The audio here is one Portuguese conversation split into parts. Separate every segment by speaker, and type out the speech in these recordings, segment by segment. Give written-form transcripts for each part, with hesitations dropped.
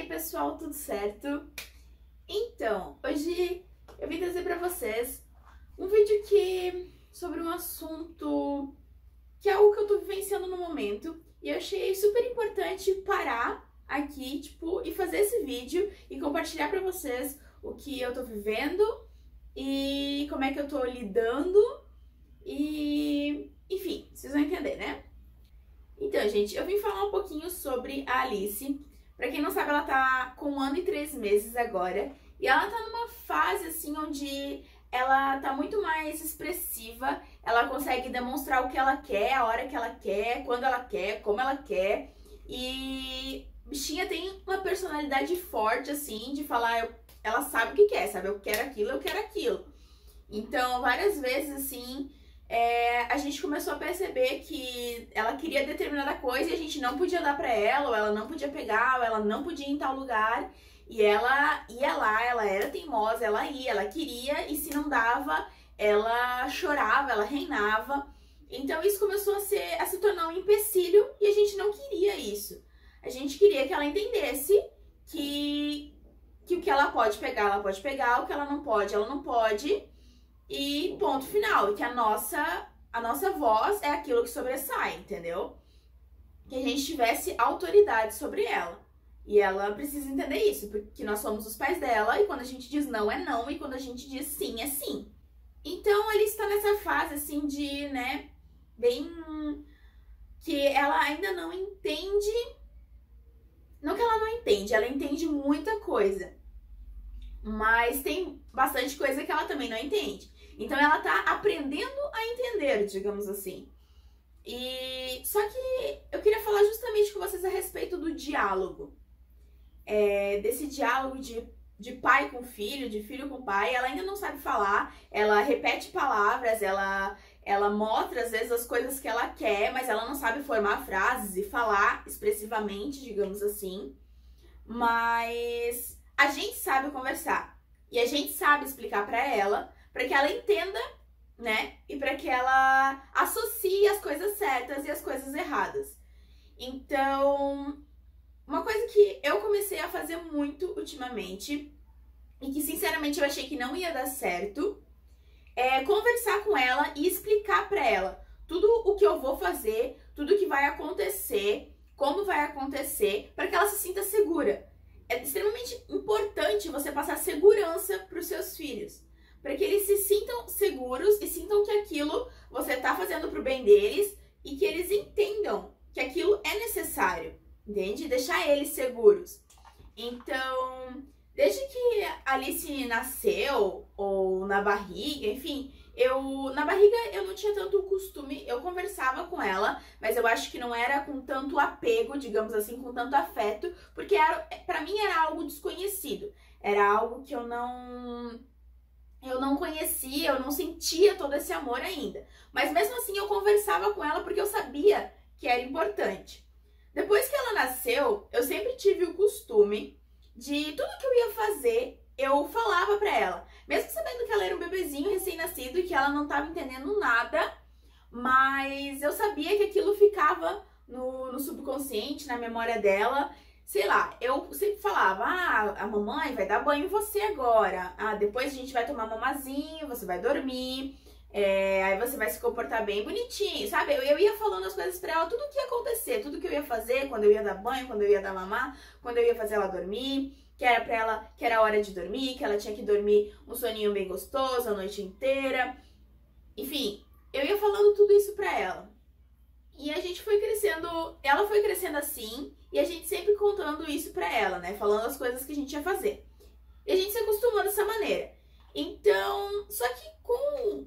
Speaker 1: aí, pessoal, tudo certo? Então, hoje eu vim trazer pra vocês um vídeo sobre um assunto que é algo que eu tô vivenciando no momento e eu achei super importante parar aqui, e fazer esse vídeo e compartilhar pra vocês o que eu tô vivendo e como é que eu tô lidando e, enfim, vocês vão entender, né? Então, gente, eu vim falar um pouquinho sobre a Alice. Pra quem não sabe, ela tá com 1 ano e 3 meses agora. E ela tá numa fase, assim, onde ela tá muito mais expressiva. Ela consegue demonstrar o que ela quer, a hora que ela quer, quando ela quer, como ela quer. E a bichinha tem uma personalidade forte, assim, de falar... Ela sabe o que quer, sabe? Eu quero aquilo, eu quero aquilo. Então, várias vezes, assim... a gente começou a perceber que ela queria determinada coisa e a gente não podia dar pra ela, ou ela não podia pegar, ou ela não podia ir em tal lugar. E ela ia lá, ela era teimosa, ela ia, ela queria, e se não dava, ela chorava, ela reinava. Então isso começou a se tornar um empecilho e a gente não queria isso. A gente queria que ela entendesse que o que ela pode pegar, o que ela não pode. E ponto final, e que a nossa voz é aquilo que sobressai, entendeu? Que a gente tivesse autoridade sobre ela. E ela precisa entender isso, porque nós somos os pais dela, e quando a gente diz não, é não, e quando a gente diz sim, é sim. Então, ela está nessa fase, assim, de, né, bem... que ela ainda não entende... Não que ela não entende, ela entende muita coisa. Mas tem bastante coisa que ela também não entende. Então ela tá aprendendo a entender, digamos assim. E só que eu queria falar justamente com vocês a respeito do diálogo. Desse diálogo de pai com filho, de filho com pai. Ela ainda não sabe falar, ela repete palavras, ela mostra às vezes as coisas que ela quer, mas ela não sabe formar frases e falar expressivamente, digamos assim. Mas a gente sabe conversar e a gente sabe explicar pra ela, para que ela entenda, né? E para que ela associe as coisas certas e as coisas erradas. Então, uma coisa que eu comecei a fazer muito ultimamente e que sinceramente eu achei que não ia dar certo é conversar com ela e explicar para ela tudo o que eu vou fazer, tudo o que vai acontecer, como vai acontecer, para que ela se sinta segura. É extremamente importante você passar segurança para os seus filhos, para que eles se sintam seguros e sintam que aquilo você está fazendo para o bem deles e que eles entendam que aquilo é necessário, entende? Deixar eles seguros. Então, desde que a Alice nasceu, ou na barriga, enfim, na barriga eu não tinha tanto costume, eu conversava com ela, mas eu acho que não era com tanto apego, digamos assim, com tanto afeto, porque pra mim era algo desconhecido, era algo que eu não conhecia, eu não sentia todo esse amor ainda. Mas mesmo assim eu conversava com ela porque eu sabia que era importante. Depois que ela nasceu, eu sempre tive o costume de tudo que eu ia fazer, eu falava pra ela. Mesmo sabendo que ela era um bebezinho recém-nascido e que ela não estava entendendo nada, mas eu sabia que aquilo ficava no subconsciente, na memória dela. Sei lá, eu sempre falava, a mamãe vai dar banho em você agora, depois a gente vai tomar mamazinho, você vai dormir, aí você vai se comportar bem bonitinho, sabe? Eu ia falando as coisas pra ela, tudo o que ia acontecer, tudo que eu ia fazer, quando eu ia dar banho, quando eu ia dar mamar, quando eu ia fazer ela dormir, que era pra ela, que era a hora de dormir, que ela tinha que dormir um soninho bem gostoso a noite inteira, enfim, eu ia falando tudo isso pra ela. E a gente foi crescendo, ela foi crescendo assim, e a gente sempre contando isso pra ela, né? Falando as coisas que a gente ia fazer. E a gente se acostumou dessa maneira. Então, só que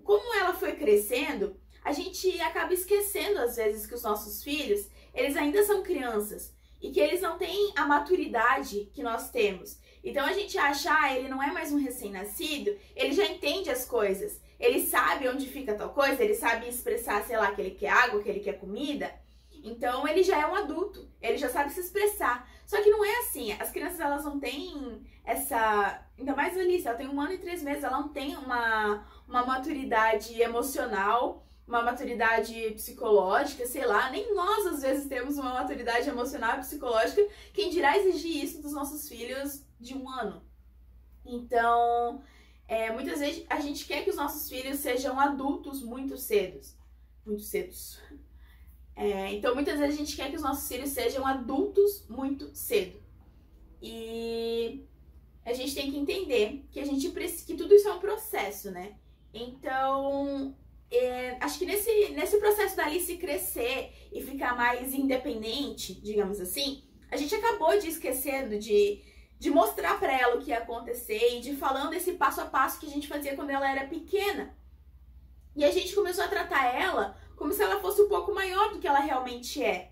Speaker 1: como ela foi crescendo, a gente acaba esquecendo às vezes que os nossos filhos, eles ainda são crianças. E que eles não têm a maturidade que nós temos. Então a gente acha, ele não é mais um recém-nascido, ele já entende as coisas. Ele sabe onde fica tal coisa, ele sabe expressar, sei lá, que ele quer água, que ele quer comida. Então ele já é um adulto, ele já sabe se expressar. Só que não é assim, as crianças elas não têm essa... Ainda mais a Alice, ela tem 1 ano e 3 meses, ela não tem uma maturidade emocional uma maturidade psicológica, sei lá, nem nós às vezes temos uma maturidade emocional e psicológica, quem dirá exigir isso dos nossos filhos de 1 ano. Então, muitas vezes a gente quer que os nossos filhos sejam adultos muito cedos. Então, muitas vezes a gente quer que os nossos filhos sejam adultos muito cedo. E a gente tem que entender que tudo isso é um processo, né? Então, acho que nesse processo da Alice crescer e ficar mais independente, digamos assim, a gente acabou de esquecendo de mostrar pra ela o que ia acontecer e de falando esse passo a passo que a gente fazia quando ela era pequena. E a gente começou a tratar ela como se ela fosse um pouco maior do que ela realmente é.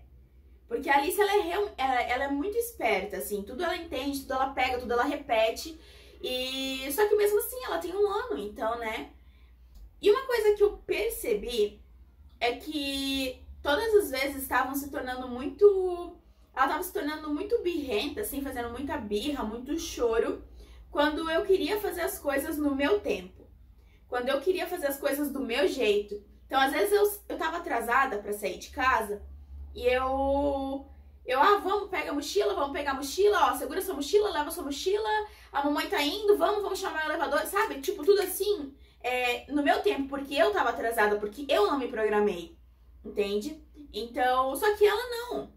Speaker 1: Porque a Alice, ela é muito esperta, assim, tudo ela entende, tudo ela pega, tudo ela repete. Só que mesmo assim, ela tem 1 ano, então, né? E uma coisa que eu percebi é que todas as vezes estavam se tornando muito... Ela estava se tornando muito birrenta, assim, fazendo muita birra, muito choro, quando eu queria fazer as coisas no meu tempo. Quando eu queria fazer as coisas do meu jeito. Então, às vezes, eu tava atrasada pra sair de casa e vamos, pega a mochila, vamos pegar a mochila, ó, segura sua mochila, leva sua mochila, a mamãe tá indo, vamos chamar o elevador, sabe? Tipo, tudo assim, no meu tempo, porque eu tava atrasada, porque eu não me programei, entende? Então, só que ela não.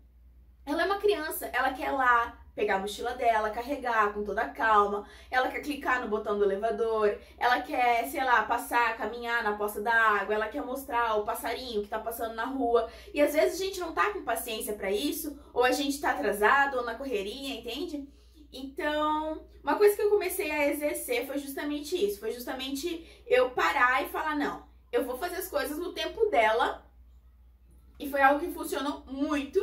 Speaker 1: Ela é uma criança, ela quer lá pegar a mochila dela, carregar com toda a calma, ela quer clicar no botão do elevador, ela quer, sei lá, passar, caminhar na poça d'água, ela quer mostrar o passarinho que tá passando na rua. E às vezes a gente não tá com paciência pra isso, ou a gente tá atrasado, ou na correria, entende? Então, uma coisa que eu comecei a exercer foi justamente isso, foi justamente eu parar e falar, não, eu vou fazer as coisas no tempo dela, e foi algo que funcionou muito,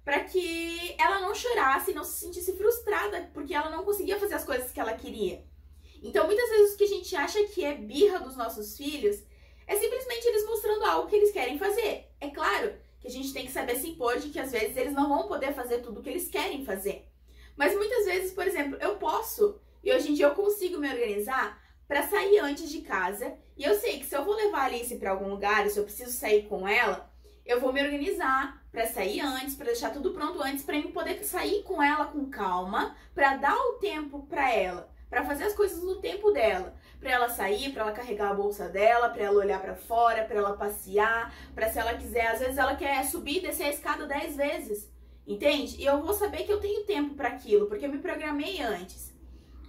Speaker 1: para que ela não chorasse e não se sentisse frustrada, porque ela não conseguia fazer as coisas que ela queria. Então, muitas vezes o que a gente acha que é birra dos nossos filhos é simplesmente eles mostrando algo que eles querem fazer. É claro que a gente tem que saber se impor de que às vezes eles não vão poder fazer tudo o que eles querem fazer. Mas muitas vezes, por exemplo, eu posso, e hoje em dia eu consigo me organizar para sair antes de casa, e eu sei que se eu vou levar a Alice para algum lugar, se eu preciso sair com ela, eu vou me organizar para sair antes, para deixar tudo pronto antes, para eu poder sair com ela com calma, para dar o tempo para ela, para fazer as coisas no tempo dela, para ela sair, para ela carregar a bolsa dela, para ela olhar para fora, para ela passear, para se ela quiser, às vezes ela quer subir e descer a escada 10 vezes, entende? E eu vou saber que eu tenho tempo para aquilo, porque eu me programei antes.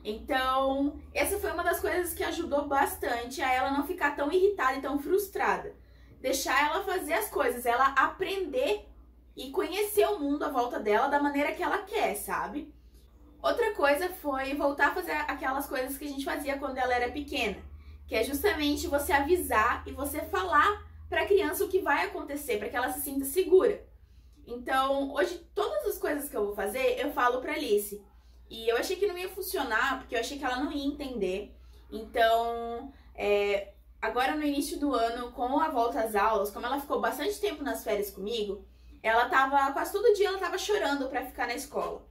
Speaker 1: Então, essa foi uma das coisas que ajudou bastante a ela não ficar tão irritada e tão frustrada. Deixar ela fazer as coisas, ela aprender e conhecer o mundo à volta dela da maneira que ela quer, sabe? Outra coisa foi voltar a fazer aquelas coisas que a gente fazia quando ela era pequena, que é justamente você avisar e você falar para a criança o que vai acontecer, para que ela se sinta segura. Então, hoje, todas as coisas que eu vou fazer, eu falo pra Alice. E eu achei que não ia funcionar, porque eu achei que ela não ia entender. Então, agora no início do ano, com a volta às aulas, como ela ficou bastante tempo nas férias comigo, ela tava, quase todo dia ela tava chorando pra ficar na escola.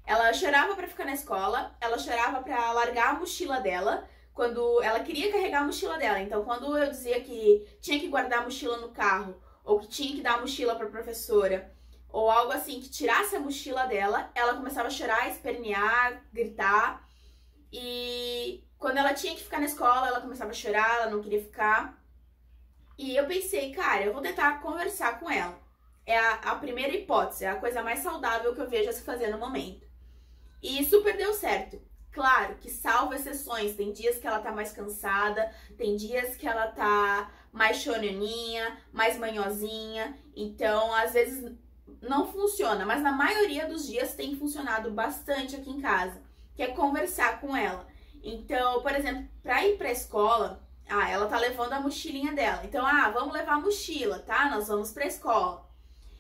Speaker 1: Ela chorava pra ficar na escola, ela chorava pra largar a mochila dela, quando ela queria carregar a mochila dela. Então, quando eu dizia que tinha que guardar a mochila no carro, ou que tinha que dar a mochila pra professora, ou algo assim, que tirasse a mochila dela, ela começava a chorar, espernear, gritar. E quando ela tinha que ficar na escola, ela começava a chorar, ela não queria ficar. E eu pensei, cara, eu vou tentar conversar com ela. É a primeira hipótese, é a coisa mais saudável que eu vejo a se fazer no momento. E super deu certo. Claro que salvo exceções, tem dias que ela tá mais cansada, tem dias que ela tá mais choraninha, mais manhosinha, então às vezes não funciona, mas na maioria dos dias tem funcionado bastante aqui em casa, que é conversar com ela. Então, por exemplo, pra ir pra escola, ela tá levando a mochilinha dela, então, vamos levar a mochila, tá? Nós vamos pra escola.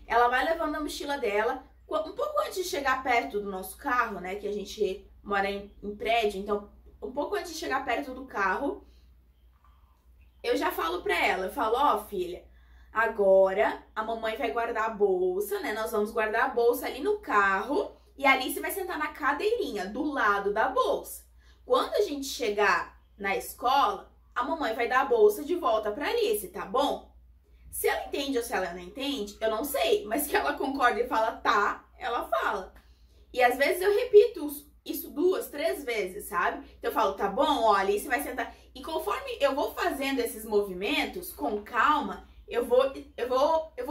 Speaker 1: Ela vai levando a mochila dela, um pouco antes de chegar perto do nosso carro, né, que a gente mora em prédio, então um pouco antes de chegar perto do carro, eu já falo pra ela, eu falo, ó, filha, agora a mamãe vai guardar a bolsa, né, nós vamos guardar a bolsa ali no carro e a Alice vai sentar na cadeirinha do lado da bolsa. Quando a gente chegar na escola, a mamãe vai dar a bolsa de volta pra Alice, tá bom? Se ela entende ou se ela não entende, eu não sei. Mas que ela concorda e fala tá, ela fala. E às vezes eu repito isso 2, 3 vezes, sabe? Então eu falo, tá bom, ó, Alice vai sentar. E conforme eu vou fazendo esses movimentos, com calma, eu vou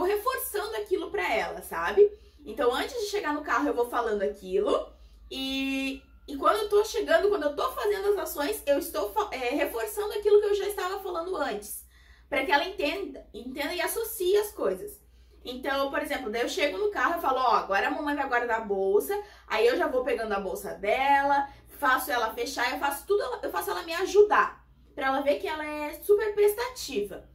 Speaker 1: reforçando aquilo pra ela, sabe? Então antes de chegar no carro eu vou falando aquilo. E quando eu tô chegando, quando eu tô fazendo as ações, eu estou reforçando aquilo que eu já estava falando antes. Pra que ela entenda e associe as coisas. Então, por exemplo, daí eu chego no carro e falo, ó, agora a mamãe vai guardar a bolsa, aí eu já vou pegando a bolsa dela, faço ela fechar, eu faço tudo, eu faço ela me ajudar, pra ela ver que ela é super prestativa.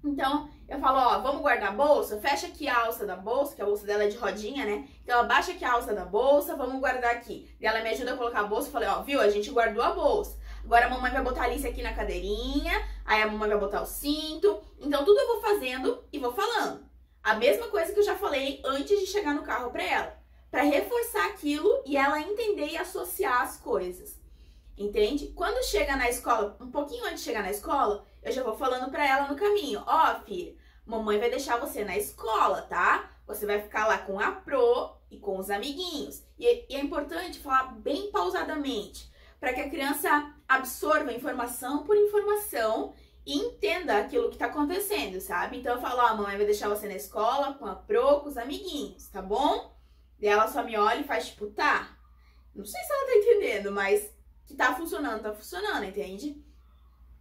Speaker 1: Então, eu falo, ó, vamos guardar a bolsa? Fecha aqui a alça da bolsa, que a bolsa dela é de rodinha, né? Então, abaixa aqui a alça da bolsa, vamos guardar aqui. E ela me ajuda a colocar a bolsa, eu falei, ó, viu, a gente guardou a bolsa. Agora a mamãe vai botar a Alice aqui na cadeirinha, aí a mamãe vai botar o cinto. Então, tudo eu vou fazendo e vou falando. A mesma coisa que eu já falei antes de chegar no carro pra ela. Pra reforçar aquilo e ela entender e associar as coisas. Entende? Quando chega na escola, um pouquinho antes de chegar na escola, eu já vou falando pra ela no caminho. Ó, filha, mamãe vai deixar você na escola, tá? Você vai ficar lá com a Pro e com os amiguinhos. E é importante falar bem pausadamente, pra que a criança absorva informação por informação e entenda aquilo que tá acontecendo, sabe? Então eu falo, ó, a mamãe vai deixar você na escola com a Pro, com os amiguinhos, tá bom? E ela só me olha e faz tipo, tá. Não sei se ela tá entendendo, mas que tá funcionando, entende?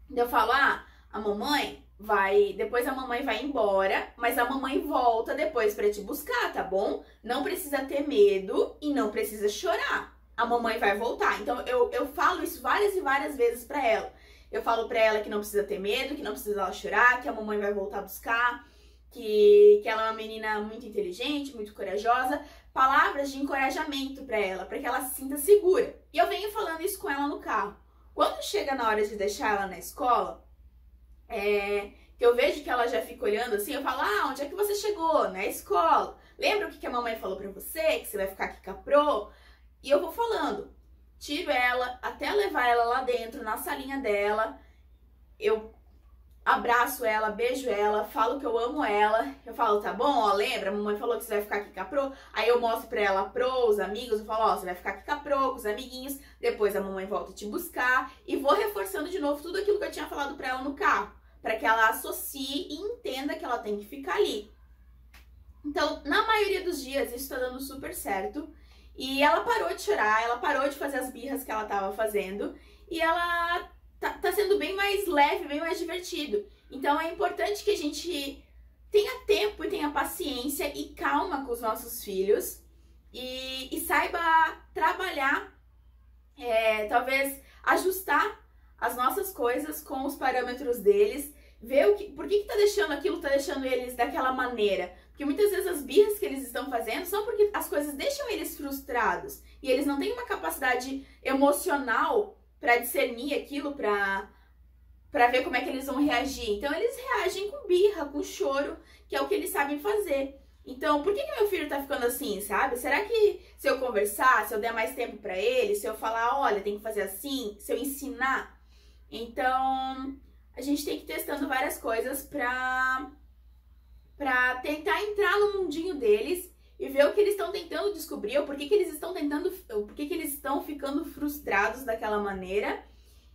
Speaker 1: Então eu falo, ah, a mamãe vai, depois a mamãe vai embora, mas a mamãe volta depois pra te buscar, tá bom? Não precisa ter medo e não precisa chorar. A mamãe vai voltar. Então eu falo isso várias e várias vezes pra ela. Eu falo pra ela que não precisa ter medo, que não precisa ela chorar, que a mamãe vai voltar a buscar, que ela é uma menina muito inteligente, muito corajosa. Palavras de encorajamento pra ela, pra que ela se sinta segura. E eu venho falando isso com ela no carro. Quando chega na hora de deixar ela na escola, que eu vejo que ela já fica olhando assim, eu falo, ah, onde é que você chegou? Na escola. Lembra o que a mamãe falou pra você? Que você vai ficar aqui com a Pro? E eu vou falando. Tiro ela até levar ela lá dentro, na salinha dela. Eu abraço ela, beijo ela, falo que eu amo ela. Eu falo, tá bom, ó, lembra? A mamãe falou que você vai ficar aqui com a Pro. Aí eu mostro pra ela a Pro, os amigos. Eu falo, ó, você vai ficar aqui com a Pro, com os amiguinhos. Depois a mamãe volta te buscar. E vou reforçando de novo tudo aquilo que eu tinha falado pra ela no carro. Pra que ela associe e entenda que ela tem que ficar ali. Então, na maioria dos dias, isso tá dando super certo. E ela parou de chorar, ela parou de fazer as birras que ela tava fazendo. E ela tá sendo bem mais leve, bem mais divertido. Então é importante que a gente tenha tempo e tenha paciência e calma com os nossos filhos. E saiba trabalhar, talvez ajustar as nossas coisas com os parâmetros deles. Ver por que tá deixando aquilo, tá deixando eles daquela maneira. Porque muitas vezes as birras que eles estão fazendo são porque as coisas deixam eles frustrados. E eles não têm uma capacidade emocional pra discernir aquilo, pra ver como é que eles vão reagir. Então eles reagem com birra, com choro, que é o que eles sabem fazer. Então, por que meu filho tá ficando assim, sabe? Será que se eu conversar, se eu der mais tempo pra ele, se eu falar, olha, tem que fazer assim, se eu ensinar? Então, a gente tem que ir testando várias coisas pra tentar entrar no mundinho deles e ver o que eles estão tentando descobrir, ou por que eles estão ficando frustrados daquela maneira,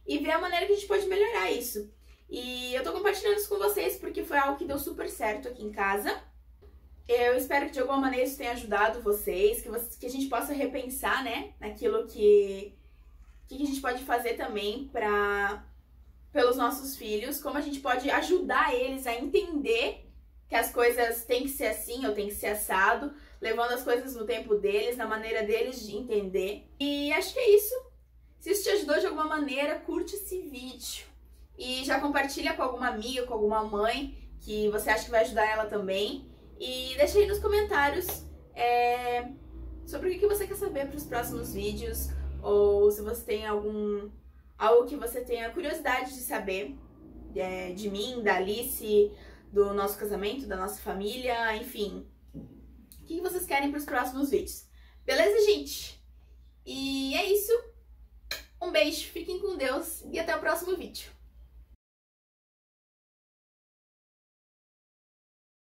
Speaker 1: e ver a maneira que a gente pode melhorar isso. E eu tô compartilhando isso com vocês porque foi algo que deu super certo aqui em casa. Eu espero que de alguma maneira isso tenha ajudado vocês, que a gente possa repensar, né, naquilo que a gente pode fazer também pelos nossos filhos, como a gente pode ajudar eles a entender que as coisas têm que ser assim ou tem que ser assado, levando as coisas no tempo deles, na maneira deles de entender. E acho que é isso. Se isso te ajudou de alguma maneira, curte esse vídeo. E já compartilha com alguma amiga, com alguma mãe, que você acha que vai ajudar ela também. E deixa aí nos comentários sobre o que você quer saber para os próximos vídeos, ou se você tem algo que você tenha curiosidade de saber de mim, da Alice, do nosso casamento, da nossa família, enfim. O que vocês querem para os próximos vídeos? Beleza, gente? E é isso. Um beijo, fiquem com Deus e até o próximo vídeo.